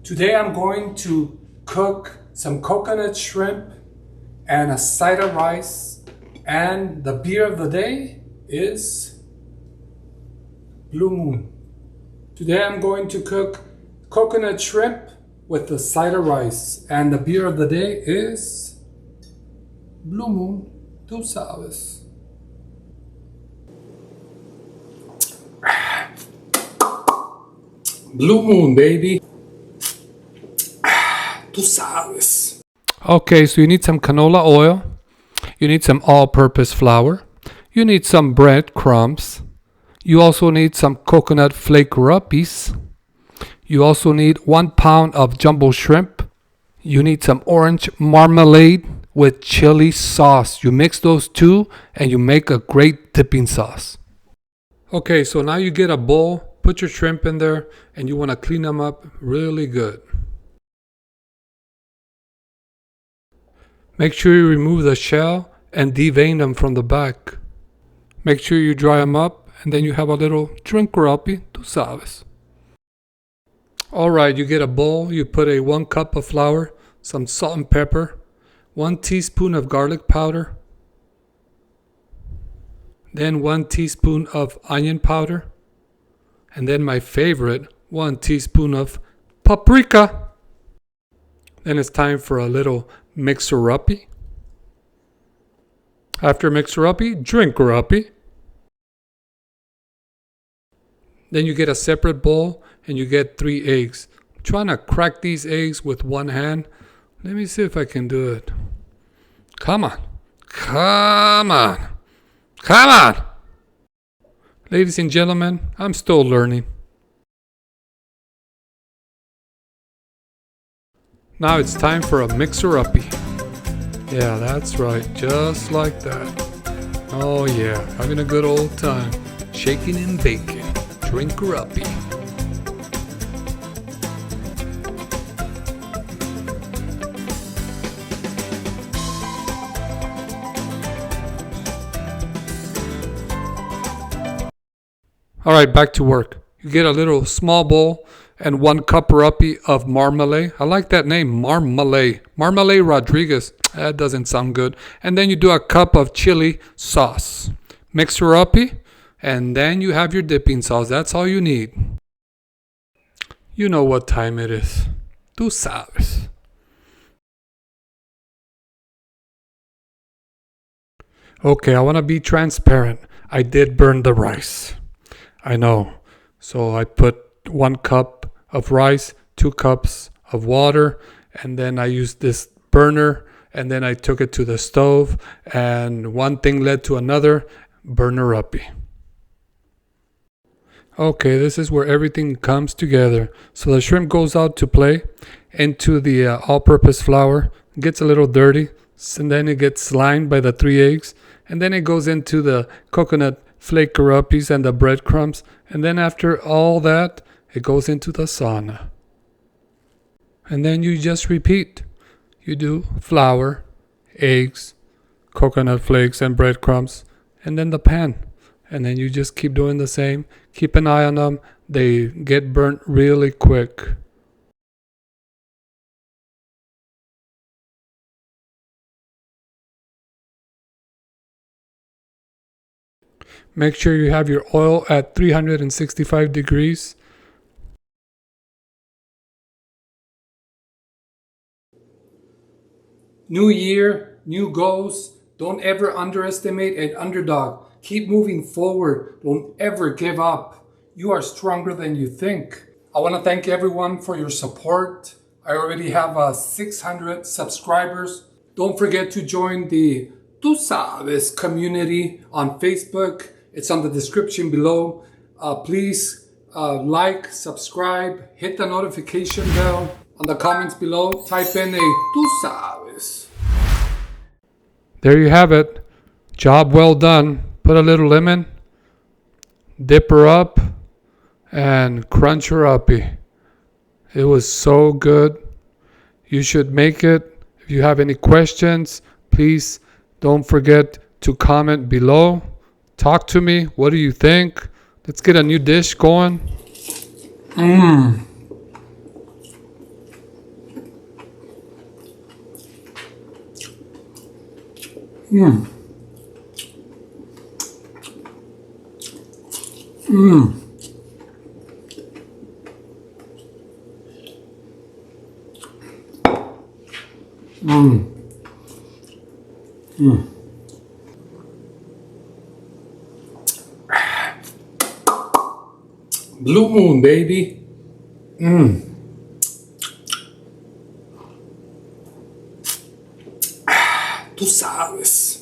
Today I'm going to cook some coconut shrimp and a side of rice, and the beer of the day is Blue Moon. Today I'm going to cook coconut shrimp with the side of rice, and the beer of the day is Blue Moon. Tú sabes. Blue Moon, baby. Tú sabes. Okay, so you need some canola oil. You need some all-purpose flour. You need some bread crumbs. You also need some coconut flake ruppies. You also need 1 pound of jumbo shrimp. You need some orange marmalade with chili sauce. You mix those two and you make a great dipping sauce. Okay, so now you get a bowl. Put your shrimp in there, and you want to clean them up really good. Make sure you remove the shell and devein them from the back. Make sure you dry them up, and then you have a little shrimp rappy, tú sabes. Alright, you get a bowl, you put 1 cup of flour, some salt and pepper, 1 teaspoon of garlic powder, then 1 teaspoon of onion powder, and then my favorite, 1 teaspoon of paprika. Then it's time for a little mixer-uppy. After mixer-uppy, drink-er-uppy. Then you get a separate bowl and you get 3 eggs. I'm trying to crack these eggs with one hand. Let me see if I can do it. Come on. Come on. Come on. Ladies and gentlemen, I'm still learning. Now it's time for a mixer-uppy. Yeah, that's right, just like that. Oh yeah, having a good old time. Shaking and baking. Drink-er-uppy. Alright, back to work. You get a little small bowl and 1 cup-er-uppy of marmalade. I like that name, marmalade. Marmalade Rodriguez. That doesn't sound good. And then you do a cup of chili sauce. Mixer-uppy, and then you have your dipping sauce. That's all you need. You know what time it is. Tú sabes. Okay, I want to be transparent. I did burn the rice. I know. So I put 1 cup of rice, 2 cups of water, and then I used this burner, and then I took it to the stove, and one thing led to another. Burner-uppy. Okay, this is where everything comes together. So the shrimp goes out to play into the all-purpose flour, gets a little dirty, and then it gets slimed by the 3 eggs, and then it goes into the coconut flake ruppies and the breadcrumbs, and then after all that, it goes into the sauna. And then you just repeat. You do flour, eggs, coconut flakes, and breadcrumbs, and then the pan. And then you just keep doing the same. Keep an eye on them. They get burnt really quick. Make sure you have your oil at 365 degrees. New year, new goals. Don't ever underestimate an underdog. Keep moving forward. Don't ever give up. You are stronger than you think. I want to thank everyone for your support. I already have 600 subscribers. Don't forget to join the Tú Sabes community on Facebook. It's on the description below. Please like, subscribe, hit the notification bell. On the comments below, type in a Tú Sabes. There you have it. Job well done. Put a little lemon, dip her up, and crunch her uppy. It was so good. You should make it. If you have any questions, please don't forget to comment below. Talk to me. What do you think? Let's get a new dish going. Blue Moon, baby. Tú sabes.